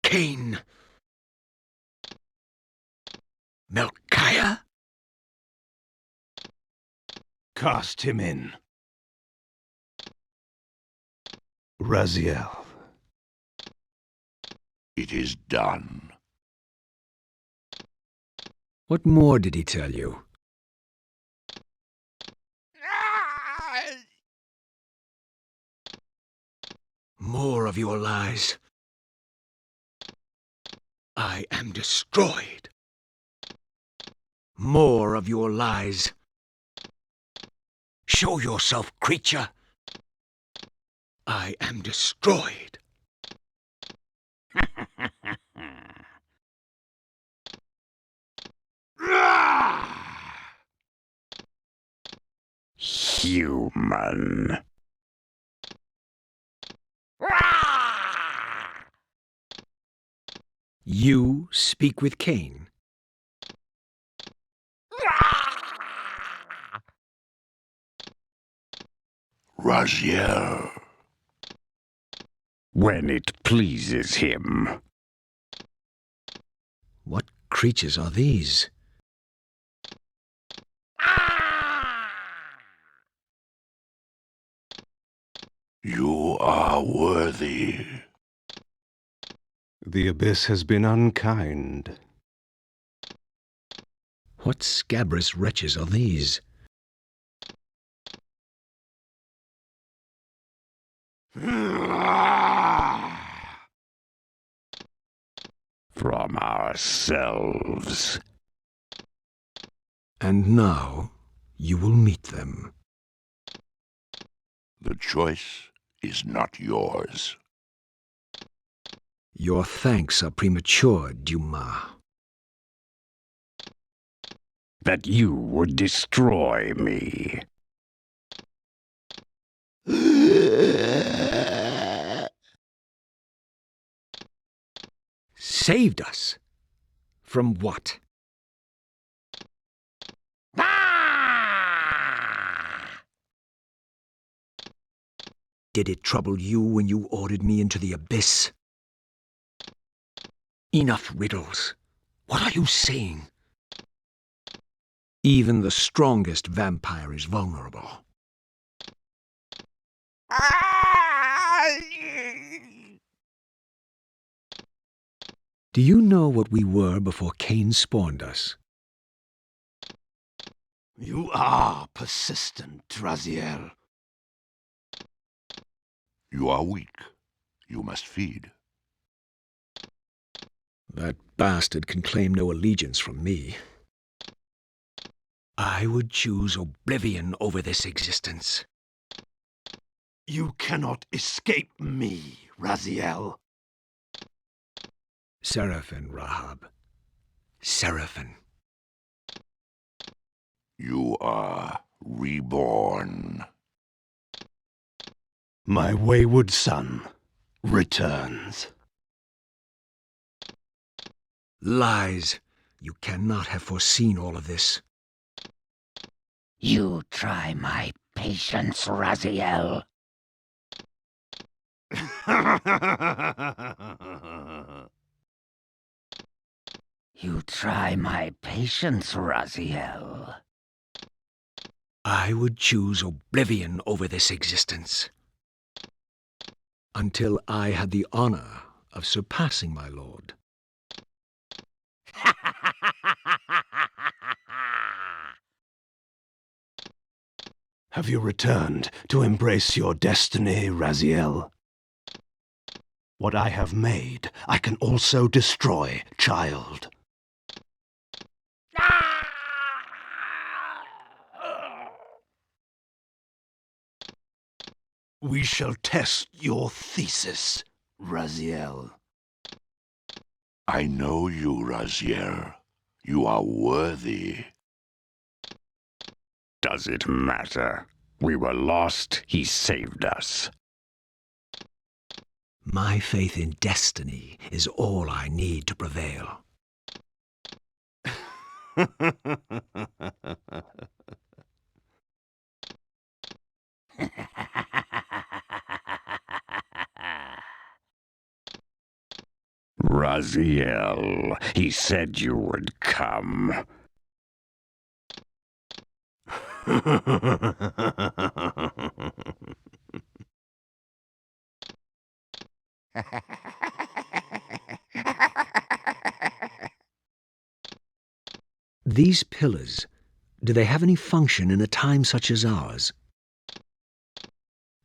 Kain. Melchiah? Cast him in. Raziel. It is done. What more did he tell you? More of your lies. I am destroyed. More of your lies. Show yourself, creature. I am destroyed. Human. You speak with Kain. Raziel. When it pleases him. What creatures are these? You are worthy. The abyss has been unkind. What scabrous wretches are these? From ourselves. And now you will meet them. The choice is not yours. Your thanks are premature, Dumas. That you would destroy me. Saved us? From what? Did it trouble you when you ordered me into the abyss? Enough riddles. What are you saying? Even the strongest vampire is vulnerable. Do you know what we were before Kain spawned us? You are persistent, Raziel. You are weak. You must feed. That bastard can claim no allegiance from me. I would choose oblivion over this existence. You cannot escape me, Raziel. Seraphim, Rahab. Seraphim. You are reborn. My wayward son returns. Lies. You cannot have foreseen all of this. You try my patience, Raziel. You try my patience, Raziel. I would choose oblivion over this existence. Until I had the honor of surpassing my lord. Have you returned to embrace your destiny, Raziel? What I have made, I can also destroy, child. We shall test your thesis, Raziel. I know you, Raziel. You are worthy. Does it matter? We were lost, he saved us. My faith in destiny is all I need to prevail. Raziel. He said you would come. These pillars, do they have any function in a time such as ours?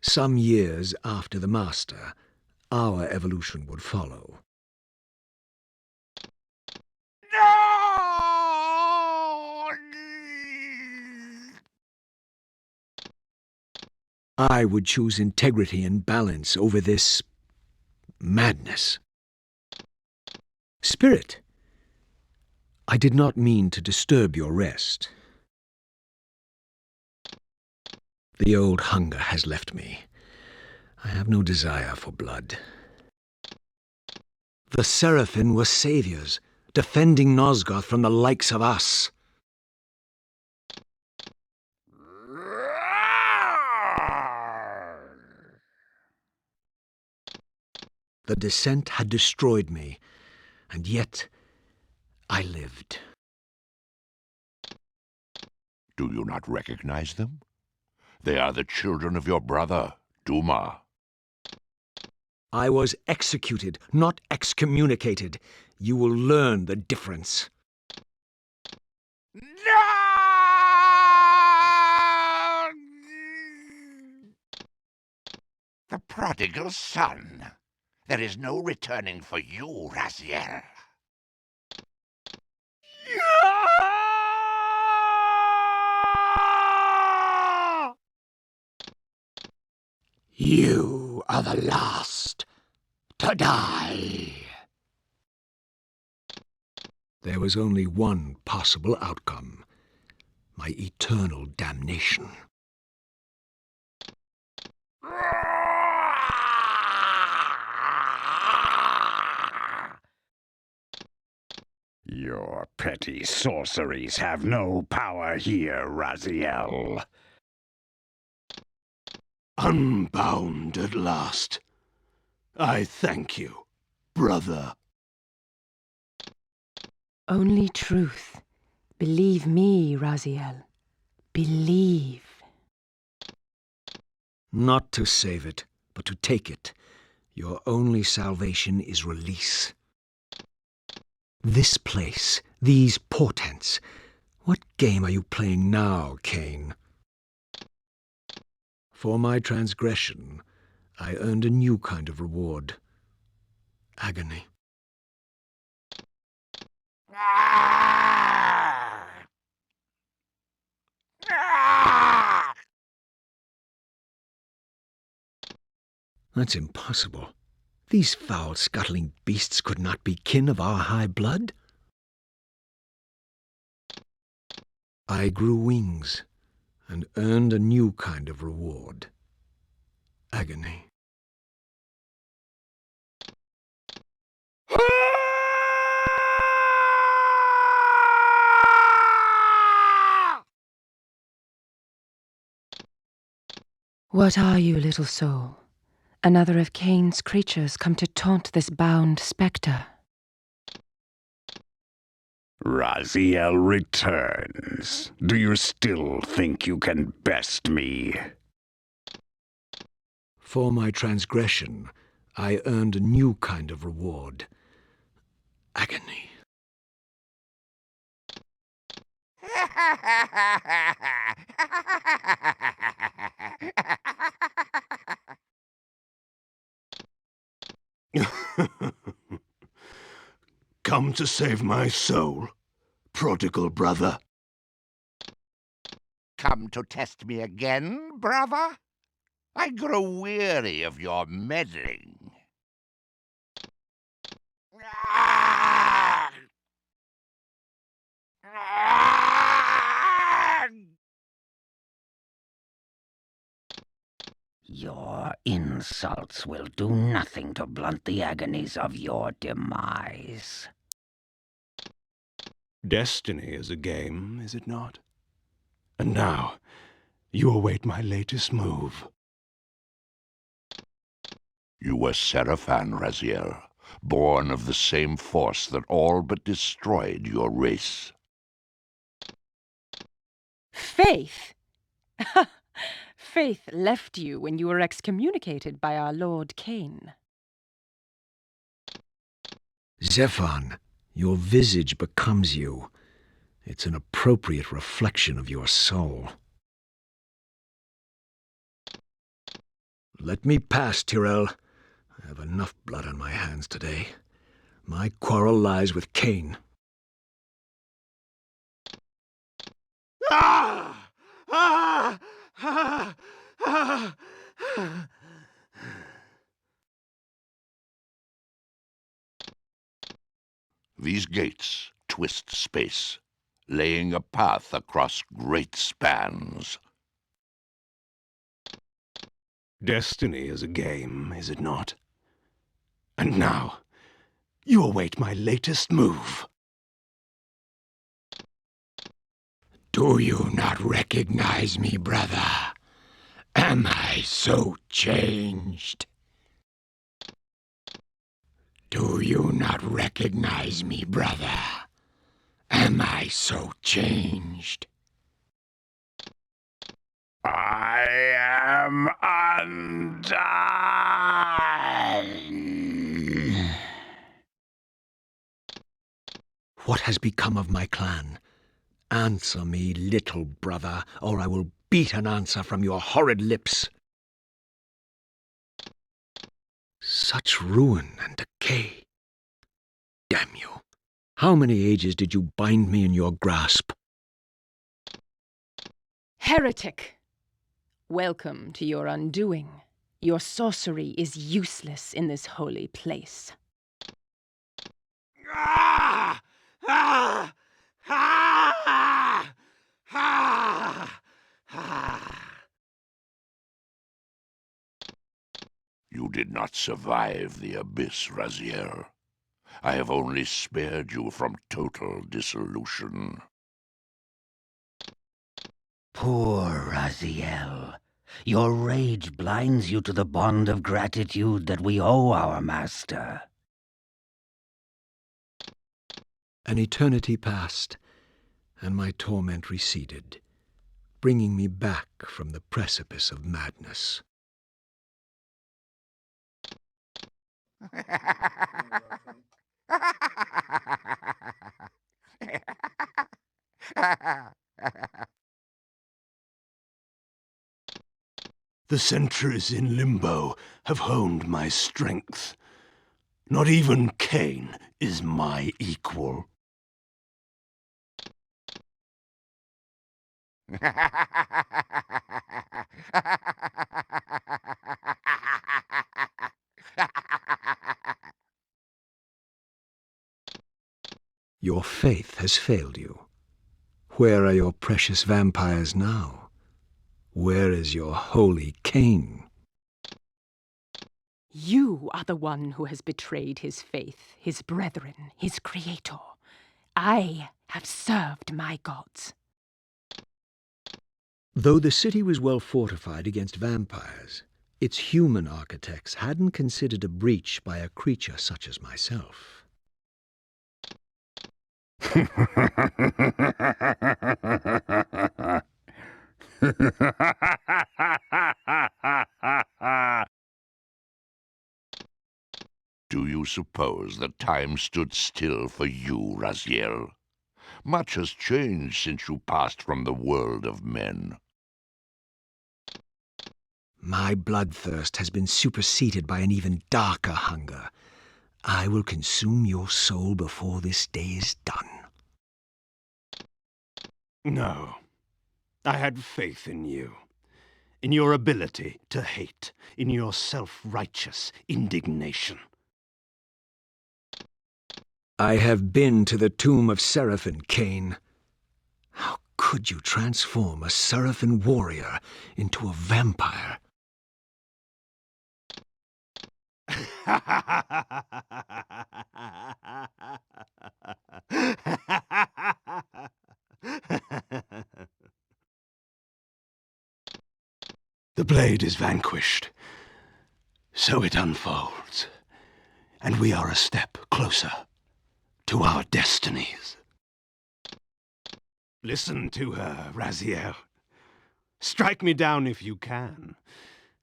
Some years after the Master, our evolution would follow. No! I would choose integrity and balance over this madness. Spirit, I did not mean to disturb your rest. The old hunger has left me. I have no desire for blood. The Seraphim were saviors, defending Nosgoth from the likes of us. The descent had destroyed me, and yet I lived. Do you not recognize them? They are the children of your brother, Duma. I was executed, not excommunicated. You will learn the difference. No! The prodigal son. There is no returning for you, Raziel. You are the last to die. There was only one possible outcome: my eternal damnation. Your petty sorceries have no power here, Raziel. Unbound at last. I thank you, brother. Only truth. Believe me, Raziel. Believe. Not to save it, but to take it. Your only salvation is release. This place, these portents. What game are you playing now, Kain? For my transgression, I earned a new kind of reward. Agony. That's impossible. These foul, scuttling beasts could not be kin of our high blood. I grew wings and earned a new kind of reward. Agony. What are you, little soul? Another of Kain's creatures come to taunt this bound spectre. Raziel returns. Do you still think you can best me? For my transgression, I earned a new kind of reward. Agony. Come to save my soul, prodigal brother. Come to test me again, brother? I grow weary of your meddling. Your insults will do nothing to blunt the agonies of your demise. Destiny is a game, is it not? And now, you await my latest move. You were Seraphan, Raziel. born of the same force that all but destroyed your race. Faith? Faith left you when you were excommunicated by our Lord Kain. Zephon, your visage becomes you. It's an appropriate reflection of your soul. Let me pass, Tyrell. I have enough blood on my hands today. My quarrel lies with Kain. Ah! Ah! Ah! Ah! These gates twist space, laying a path across great spans. Destiny is a game, is it not? And now, you await my latest move. Do you not recognize me, brother? Am I so changed? Do you not recognize me, brother? Am I so changed? I am undone. What has become of my clan? Answer me, little brother, or I will beat an answer from your horrid lips. Such ruin and decay. Damn you. How many ages did you bind me in your grasp? Heretic! Welcome to your undoing. Your sorcery is useless in this holy place. Ah! Ah! Ah! Ah! Ah! You did not survive the abyss, Raziel. I have only spared you from total dissolution. Poor Raziel. Your rage blinds you to the bond of gratitude that we owe our master. An eternity passed, and my torment receded, bringing me back from the precipice of madness. The centuries in limbo have honed my strength. Not even Kain is my equal. Your faith has failed you. Where are your precious vampires now? Where is your holy Kain? You are the one who has betrayed his faith, his brethren, his creator. I have served my gods. Though the city was well fortified against vampires, its human architects hadn't considered a breach by a creature such as myself. Do you suppose that time stood still for you, Raziel? Much has changed since you passed from the world of men. My bloodthirst has been superseded by an even darker hunger. I will consume your soul before this day is done. No. I had faith in you. In your ability to hate. In your self-righteous indignation. I have been to the tomb of Seraphim, Kain. How could you transform a Seraphim warrior into a vampire? The blade is vanquished. So it unfolds. and we are a step closer to our destinies. Listen to her, Raziel. Strike me down if you can,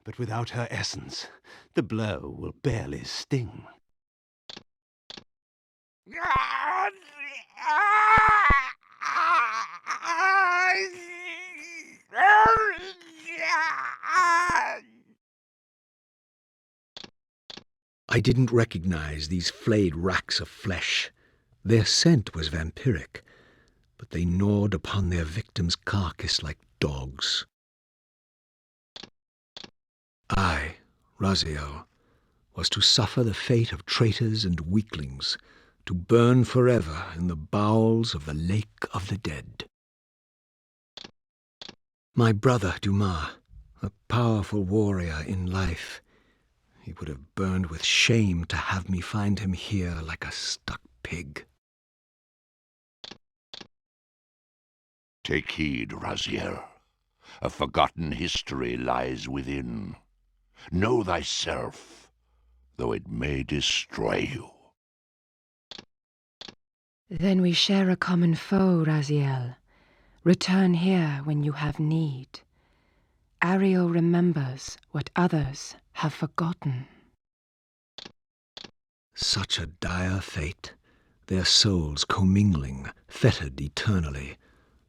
but without her essence, the blow will barely sting. I didn't recognize these flayed racks of flesh. Their scent was vampiric, but they gnawed upon their victim's carcass like dogs. I, Raziel, was to suffer the fate of traitors and weaklings, to burn forever in the bowels of the lake of the dead. My brother Dumas, a powerful warrior in life, he would have burned with shame to have me find him here like a stuck pig. Take heed, Raziel. A forgotten history lies within. Know thyself, though it may destroy you. Then we share a common foe, Raziel. Return here when you have need. Ariel remembers what others have forgotten. Such a dire fate, their souls commingling, fettered eternally,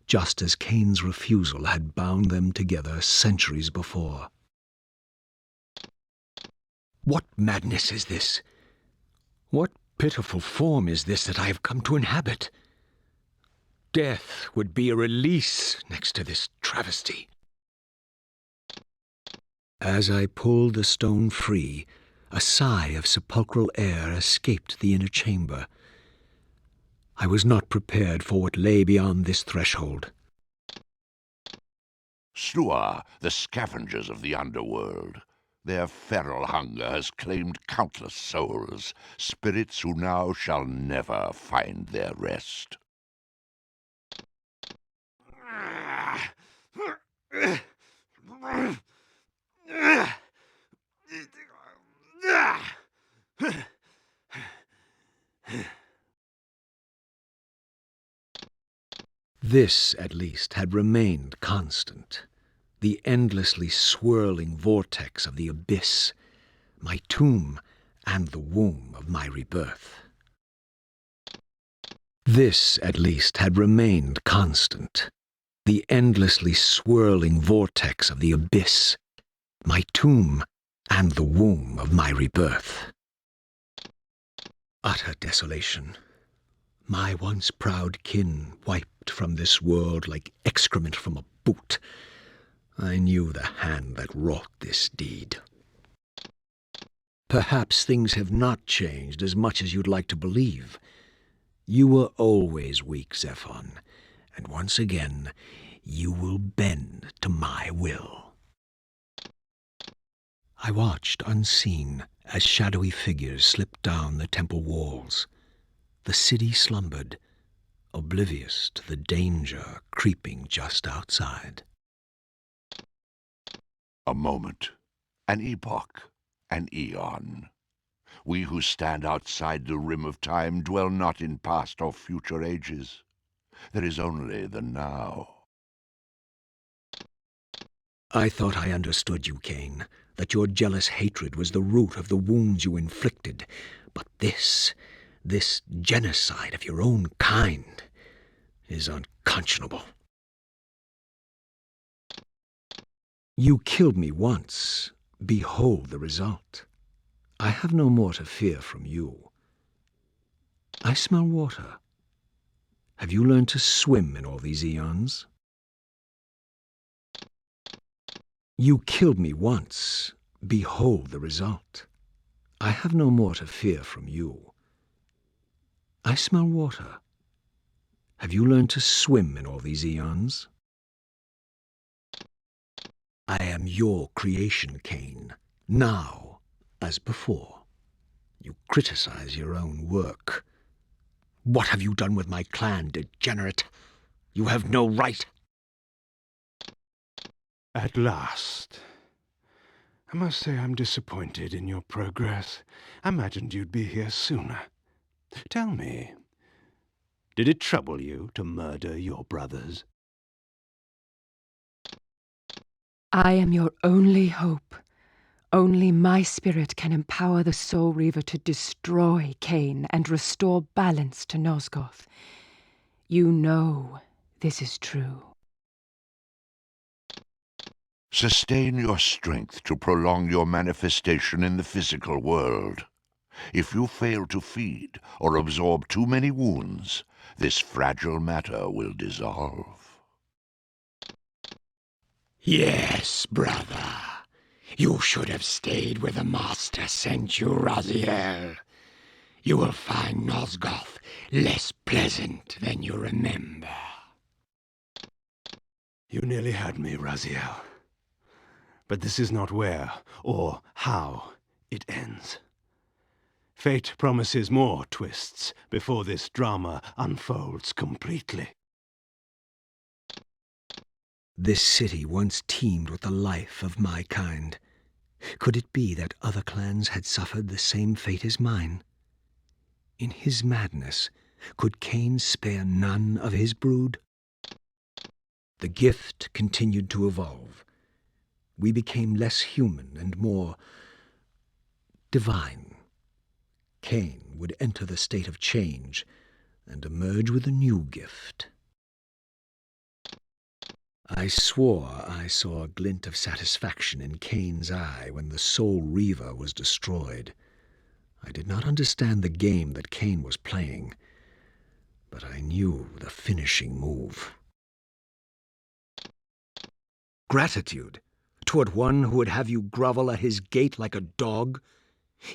just as Kain's refusal had bound them together centuries before. What madness is this? What pitiful form is this that I have come to inhabit? Death would be a release next to this travesty. As I pulled the stone free, a sigh of sepulchral air escaped the inner chamber. I was not prepared for what lay beyond this threshold. Slua, the scavengers of the underworld. Their feral hunger has claimed countless souls, spirits who now shall never find their rest. This, at least, had remained constant. The endlessly swirling vortex of the abyss, my tomb and the womb of my rebirth. This, at least, had remained constant. The endlessly swirling vortex of the abyss, my tomb and the womb of my rebirth. Utter desolation. My once proud kin wiped from this world like excrement from a boot. I knew the hand that wrought this deed. Perhaps things have not changed as much as you'd like to believe. You were always weak, Zephon, and once again you will bend to my will. I watched unseen as shadowy figures slipped down the temple walls. The city slumbered, oblivious to the danger creeping just outside. A moment, an epoch, an eon. We who stand outside the rim of time dwell not in past or future ages. There is only the now. I thought I understood you, Kain, that your jealous hatred was the root of the wounds you inflicted. But this genocide of your own kind is unconscionable. You killed me once. Behold the result. I have no more to fear from you. I smell water. Have you learned to swim in all these eons? You killed me once. Behold the result. I have no more to fear from you. I smell water. Have you learned to swim in all these eons? I am your creation, Kain, now as before. You criticize your own work. What have you done with my clan, degenerate? You have no right. At last, I must say I'm disappointed in your progress. I imagined you'd be here sooner. Tell me, did it trouble you to murder your brothers? I am your only hope. Only my spirit can empower the Soul Reaver to destroy Kain and restore balance to Nosgoth. You know this is true. Sustain your strength to prolong your manifestation in the physical world. If you fail to feed or absorb too many wounds, this fragile matter will dissolve. Yes, brother. You should have stayed where the Master sent you, Raziel. You will find Nosgoth less pleasant than you remember. You nearly had me, Raziel. But this is not where or how it ends. Fate promises more twists before this drama unfolds completely. This city once teemed with the life of my kind. Could it be that other clans had suffered the same fate as mine? In his madness, could Kain spare none of his brood? The gift continued to evolve. We became less human and more divine. Kain would enter the state of change and emerge with a new gift. I swore I saw a glint of satisfaction in Kain's eye when the Soul Reaver was destroyed. I did not understand the game that Kain was playing, but I knew the finishing move. Gratitude toward one who would have you grovel at his gate like a dog?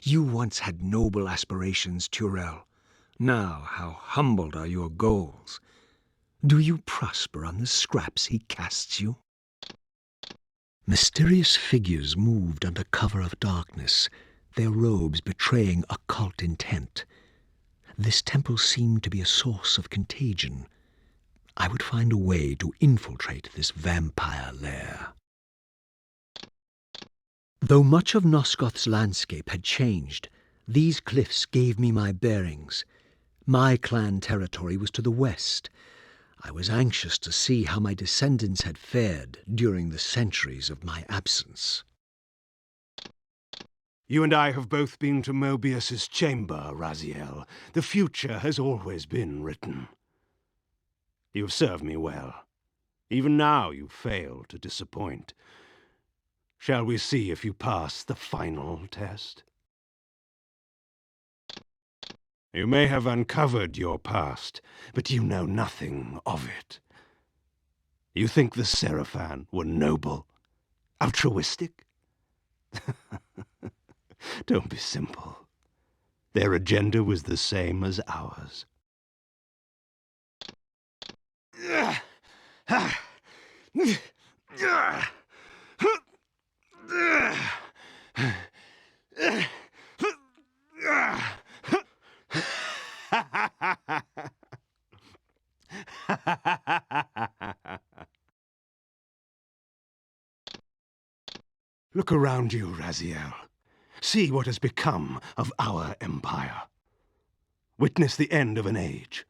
You once had noble aspirations, Turel. Now how humbled are your goals. Do you prosper on the scraps he casts you? Mysterious figures moved under cover of darkness, their robes betraying occult intent. This temple seemed to be a source of contagion. I would find a way to infiltrate this vampire lair. Though much of Nosgoth's landscape had changed, these cliffs gave me my bearings. My clan territory was to the west. I was anxious to see how my descendants had fared during the centuries of my absence. You and I have both been to Mobius's chamber, Raziel. The future has always been written. You have served me well. Even now you fail to disappoint. Shall we see if you pass the final test? You may have uncovered your past, but you know nothing of it. You think the Seraphan were noble, altruistic? Don't be simple. Their agenda was the same as ours. Look around you, Raziel. See what has become of our empire. Witness the end of an age.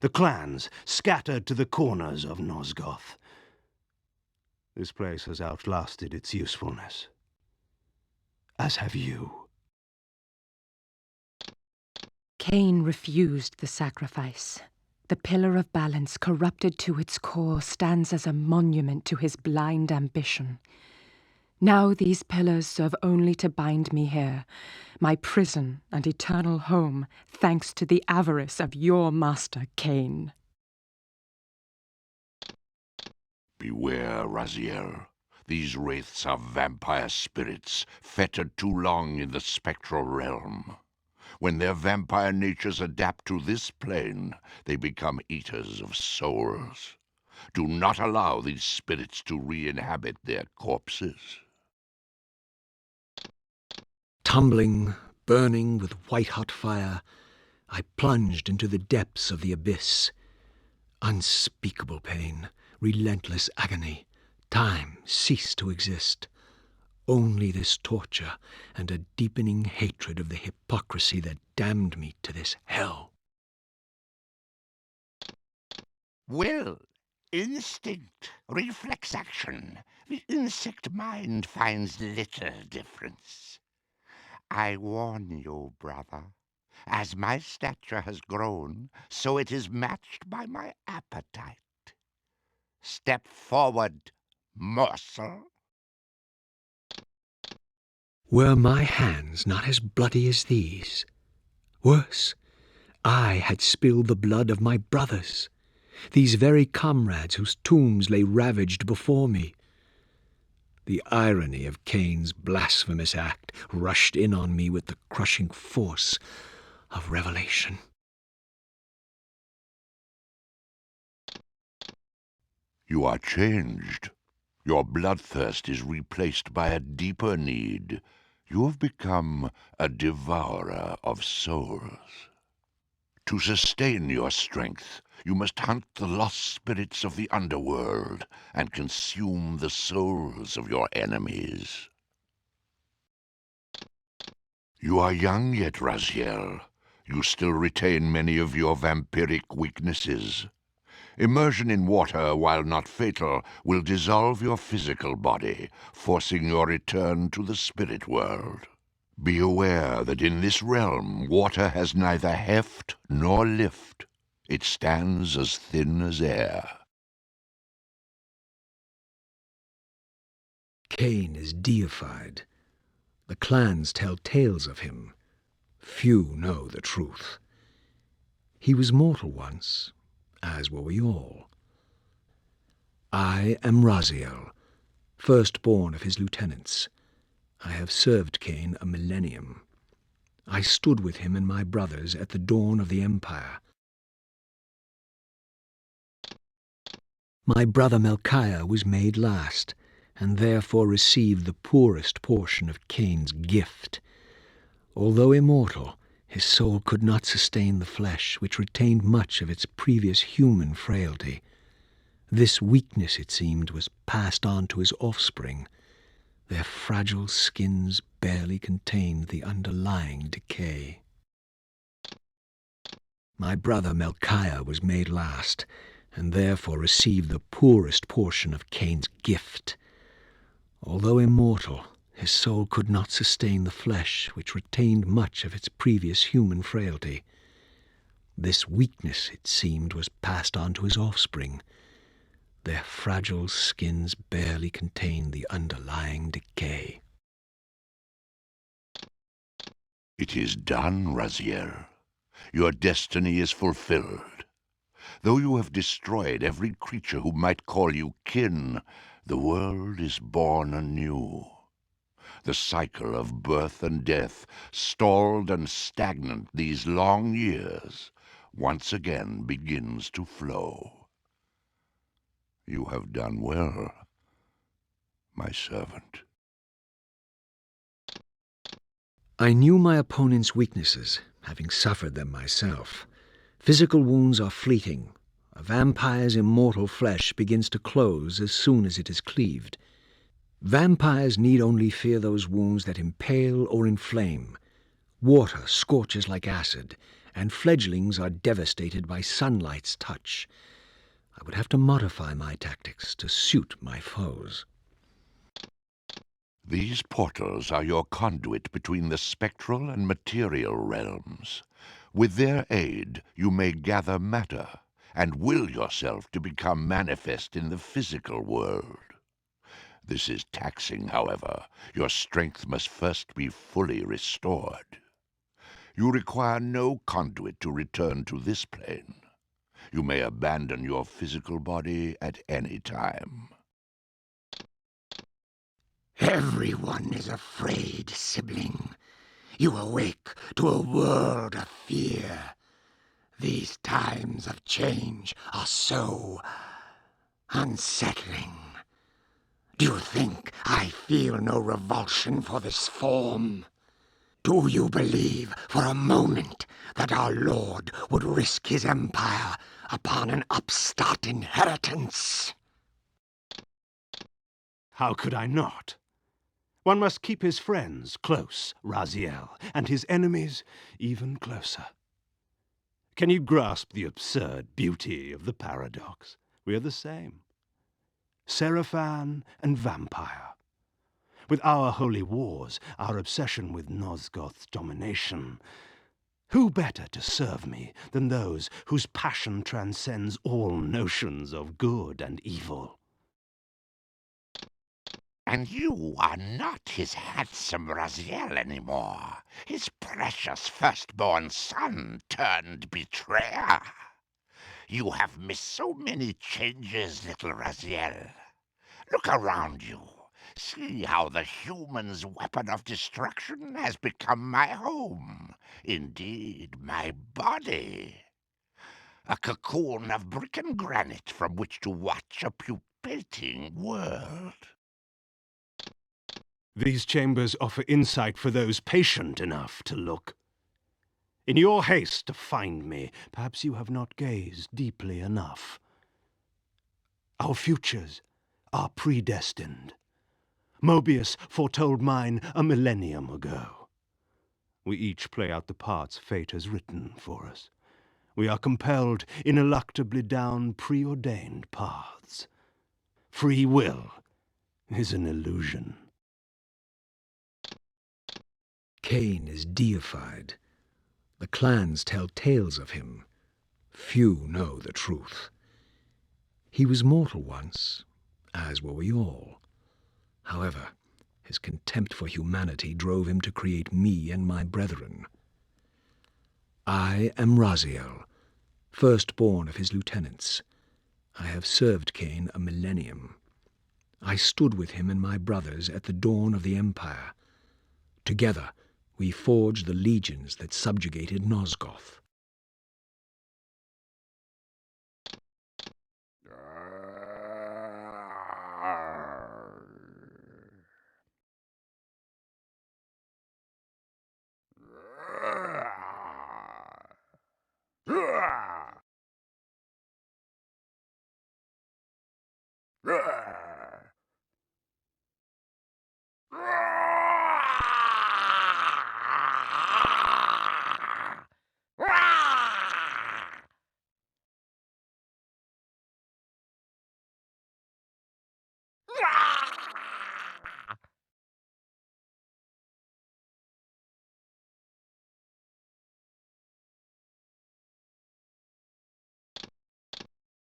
The clans scattered to the corners of Nosgoth. This place has outlasted its usefulness. As have you. Kain refused the sacrifice. The pillar of balance, corrupted to its core, stands as a monument to his blind ambition. Now these pillars serve only to bind me here, my prison and eternal home, thanks to the avarice of your master, Kain. Beware, Raziel. These wraiths are vampire spirits, fettered too long in the spectral realm. When their vampire natures adapt to this plane, they become eaters of souls. Do not allow these spirits to re-inhabit their corpses. Tumbling, burning with white-hot fire, I plunged into the depths of the abyss. Unspeakable pain, relentless agony. Time ceased to exist. Only this torture and a deepening hatred of the hypocrisy that damned me to this hell. Will, instinct, reflex action. The insect mind finds little difference. I warn you, brother. As my stature has grown, so it is matched by my appetite. Step forward, morsel. Were my hands not as bloody as these? Worse, I had spilled the blood of my brothers, these very comrades whose tombs lay ravaged before me. The irony of Kain's blasphemous act rushed in on me with the crushing force of revelation. You are changed. Your bloodthirst is replaced by a deeper need. You have become a devourer of souls. To sustain your strength, you must hunt the lost spirits of the underworld and consume the souls of your enemies. You are young yet, Raziel. You still retain many of your vampiric weaknesses. Immersion in water, while not fatal, will dissolve your physical body, forcing your return to the spirit world. Be aware that in this realm, water has neither heft nor lift. It stands as thin as air. Kain is deified. The clans tell tales of him. Few know the truth. He was mortal once, as were we all. I am Raziel, firstborn of his lieutenants. I have served Kain a millennium. I stood with him and my brothers at the dawn of the Empire. My brother Melchiah was made last, and therefore received the poorest portion of Kain's gift. Although immortal, his soul could not sustain the flesh, which retained much of its previous human frailty. This weakness, it seemed, was passed on to his offspring. Their fragile skins barely contained the underlying decay. My brother Melchiah was made last, and therefore received the poorest portion of Kain's gift. Although immortal, his soul could not sustain the flesh, which retained much of its previous human frailty. This weakness, it seemed, was passed on to his offspring. Their fragile skins barely contained the underlying decay. It is done, Raziel. Your destiny is fulfilled. Though you have destroyed every creature who might call you kin, the world is born anew. The cycle of birth and death, stalled and stagnant these long years, once again begins to flow. You have done well, my servant. I knew my opponent's weaknesses, having suffered them myself. Physical wounds are fleeting. A vampire's immortal flesh begins to close as soon as it is cleaved. Vampires need only fear those wounds that impale or inflame. Water scorches like acid, and fledglings are devastated by sunlight's touch. I would have to modify my tactics to suit my foes. These portals are your conduit between the spectral and material realms. With their aid, you may gather matter and will yourself to become manifest in the physical world. This is taxing, however. Your strength must first be fully restored. You require no conduit to return to this plane. You may abandon your physical body at any time. Everyone is afraid, sibling. You awake to a world of fear. These times of change are so unsettling. Do you think I feel no revulsion for this form? Do you believe for a moment that our Lord would risk his empire upon an upstart inheritance? How could I not? One must keep his friends close, Raziel, and his enemies even closer. Can you grasp the absurd beauty of the paradox? We are the same. Seraphan and vampire. With our holy wars, our obsession with Nosgoth's domination, who better to serve me than those whose passion transcends all notions of good and evil? And you are not his handsome Raziel anymore, his precious firstborn son turned betrayer. You have missed so many changes, little Raziel. Look around you. See how the human's weapon of destruction has become my home. Indeed, my body. A cocoon of brick and granite from which to watch a pupating world. These chambers offer insight for those patient enough to look. In your haste to find me, perhaps you have not gazed deeply enough. Our futures are predestined. Mobius foretold mine a millennium ago. We each play out the parts fate has written for us. We are compelled ineluctably down preordained paths. Free will is an illusion. Kain is deified. The clans tell tales of him. Few know the truth. He was mortal once, as were we all. However, his contempt for humanity drove him to create me and my brethren. I am Raziel, firstborn of his lieutenants. I have served Kain a millennium. I stood with him and my brothers at the dawn of the Empire. Together, we forged the legions that subjugated Nosgoth.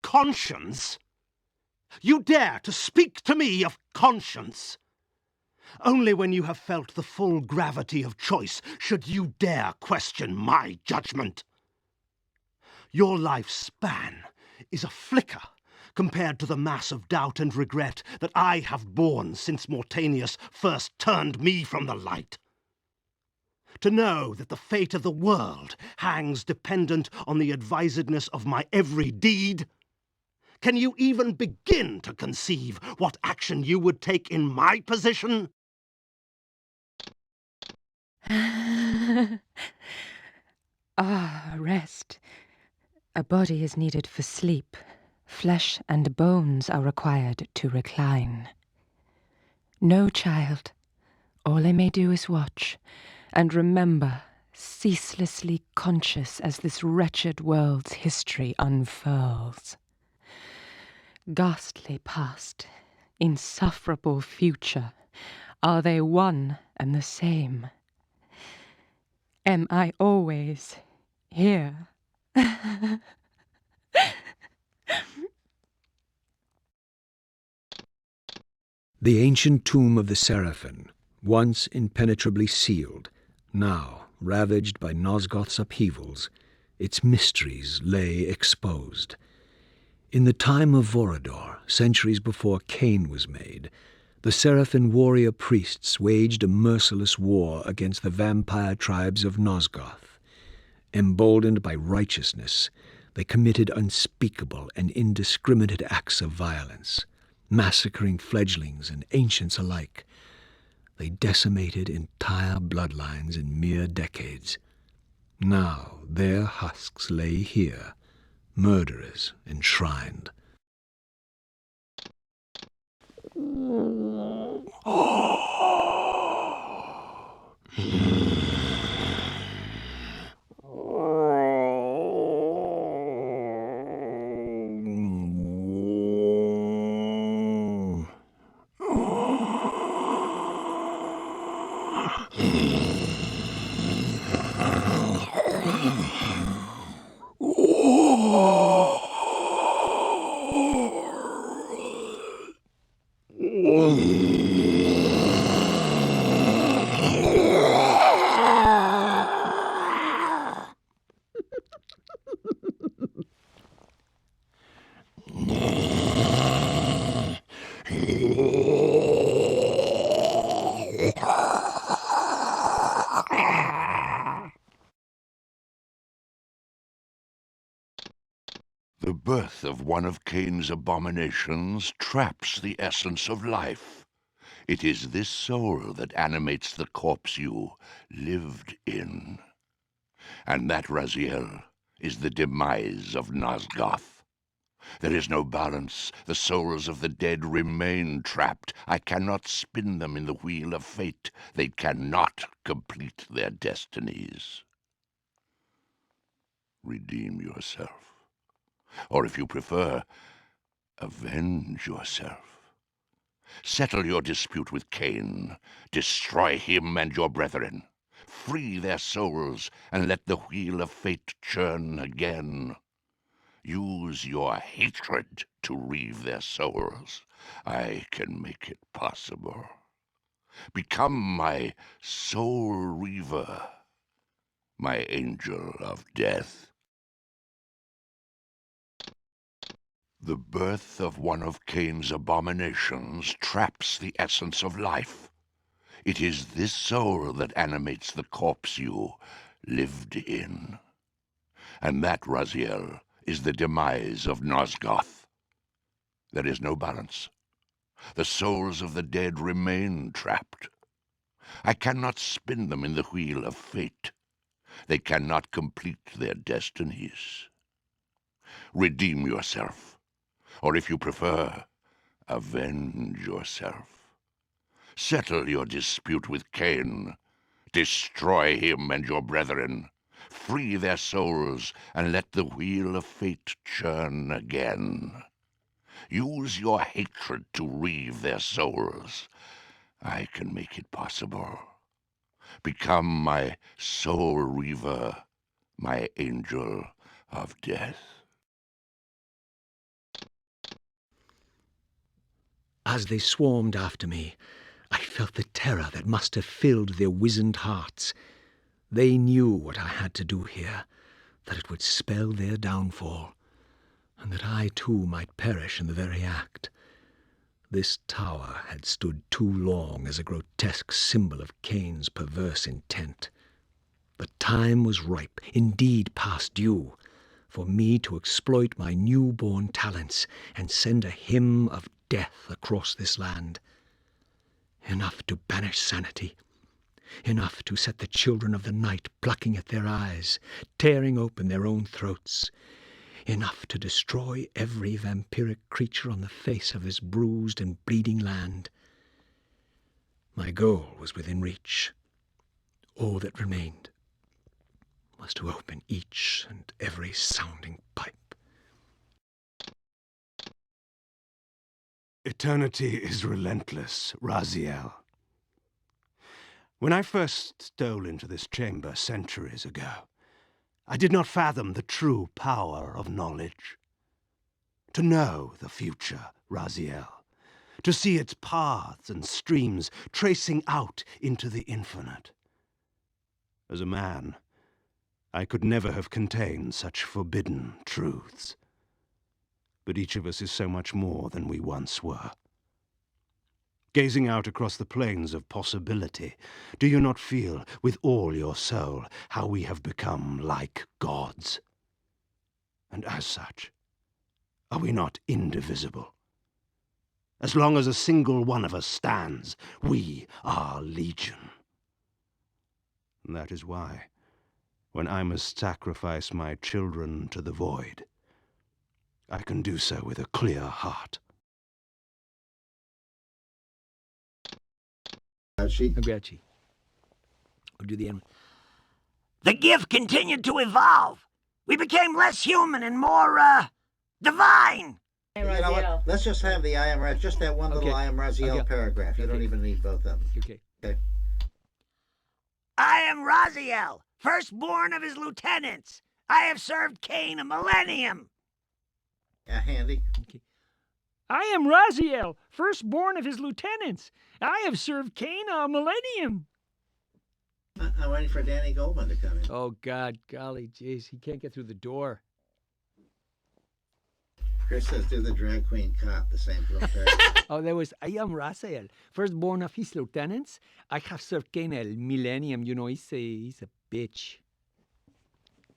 Conscience? You dare to speak to me of conscience? Only when you have felt the full gravity of choice should you dare question my judgment. Your life's span is a flicker compared to the mass of doubt and regret that I have borne since Mortanius first turned me from the light. To know that the fate of the world hangs dependent on the advisedness of my every deed? Can you even begin to conceive what action you would take in my position? Rest. A body is needed for sleep. Flesh and bones are required to recline. No, child. All I may do is watch, and remember, ceaselessly conscious as this wretched world's history unfurls. Ghastly past, insufferable future, are they one and the same? Am I always here? The ancient tomb of the Seraphin, once impenetrably sealed, now ravaged by Nosgoth's upheavals, its mysteries lay exposed. In the time of Vorador, centuries before Kain was made, the Seraphin warrior priests waged a merciless war against the vampire tribes of Nosgoth. Emboldened by righteousness, they committed unspeakable and indiscriminate acts of violence, massacring fledglings and ancients alike. They decimated entire bloodlines in mere decades. Now their husks lay here, murderers enshrined. The birth of one of Kain's abominations traps the essence of life. It is this soul that animates the corpse you lived in. And that, Raziel, is the demise of Nosgoth. There is no balance. The souls of the dead remain trapped. I cannot spin them in the wheel of fate. They cannot complete their destinies. Redeem yourself. Or if you prefer, avenge yourself. Settle your dispute with Kain. Destroy him and your brethren. Free their souls and let the wheel of fate churn again. Use your hatred to reave their souls. I can make it possible. Become my Soul Reaver, my angel of death. The birth of one of Kain's abominations traps the essence of life. It is this soul that animates the corpse you lived in. And that, Raziel, is the demise of Nosgoth. There is no balance. The souls of the dead remain trapped. I cannot spin them in the wheel of fate. They cannot complete their destinies. Redeem yourself, or if you prefer, avenge yourself. Settle your dispute with Kain. Destroy him and your brethren. Free their souls, and let the wheel of fate churn again. Use your hatred to reave their souls. I can make it possible. Become my Soul Reaver, my angel of death. As they swarmed after me, I felt the terror that must have filled their wizened hearts. They knew what I had to do here, that it would spell their downfall, and that I too might perish in the very act. This tower had stood too long as a grotesque symbol of Kain's perverse intent. The time was ripe, indeed past due, for me to exploit my newborn talents and send a hymn of death across this land. Enough to banish sanity. Enough to set the children of the night plucking at their eyes, tearing open their own throats. Enough to destroy every vampiric creature on the face of this bruised and bleeding land. My goal was within reach. All that remained was to open each and every sounding pipe. Eternity is relentless, Raziel. When I first stole into this chamber centuries ago, I did not fathom the true power of knowledge. To know the future, Raziel, to see its paths and streams tracing out into the infinite. As a man, I could never have contained such forbidden truths. But each of us is so much more than we once were. Gazing out across the plains of possibility, do you not feel with all your soul how we have become like gods? And as such, are we not indivisible? As long as a single one of us stands, we are legion. And that is why, when I must sacrifice my children to the void, I can do so with a clear heart. Grouchy. We'll do the end. The gift continued to evolve. We became less human and more, divine. You know what? Let's just have the I am Raziel, just that one little I am Raziel paragraph. You don't even need both of them. Okay. Okay. I am Raziel, firstborn of his lieutenants. I have served Kain a millennium. Handy. Okay. I am Raziel, firstborn of his lieutenants. I have served Kain a millennium. I'm waiting for Danny Goldman to come in. Oh, God, golly, jeez, he can't get through the door. Chris says do the drag queen cop, the same little paragraph. Oh, there was, I am Raziel, firstborn of his lieutenants. I have served Kain a millennium, you know, he's a bitch.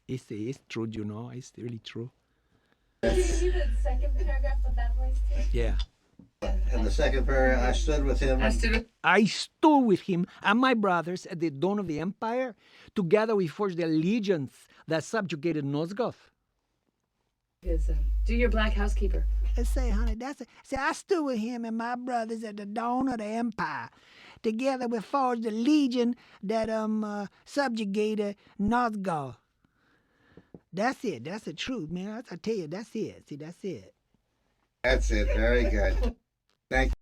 It's true, you know, it's really true. Did you do the second paragraph with that voice too? Yeah. And the second paragraph, I stood with him. I stood with him and my brothers at the dawn of the empire. Together we forged the allegiance that subjugated Nosgoth. Do your black housekeeper. I say, honey, that's it. See, I stood with him and my brothers at the dawn of the empire. Together we forged the legion that subjugated Nosgoth. That's it. That's the truth, man. I tell you, that's it. See, that's it. That's it. Very good. Thank you.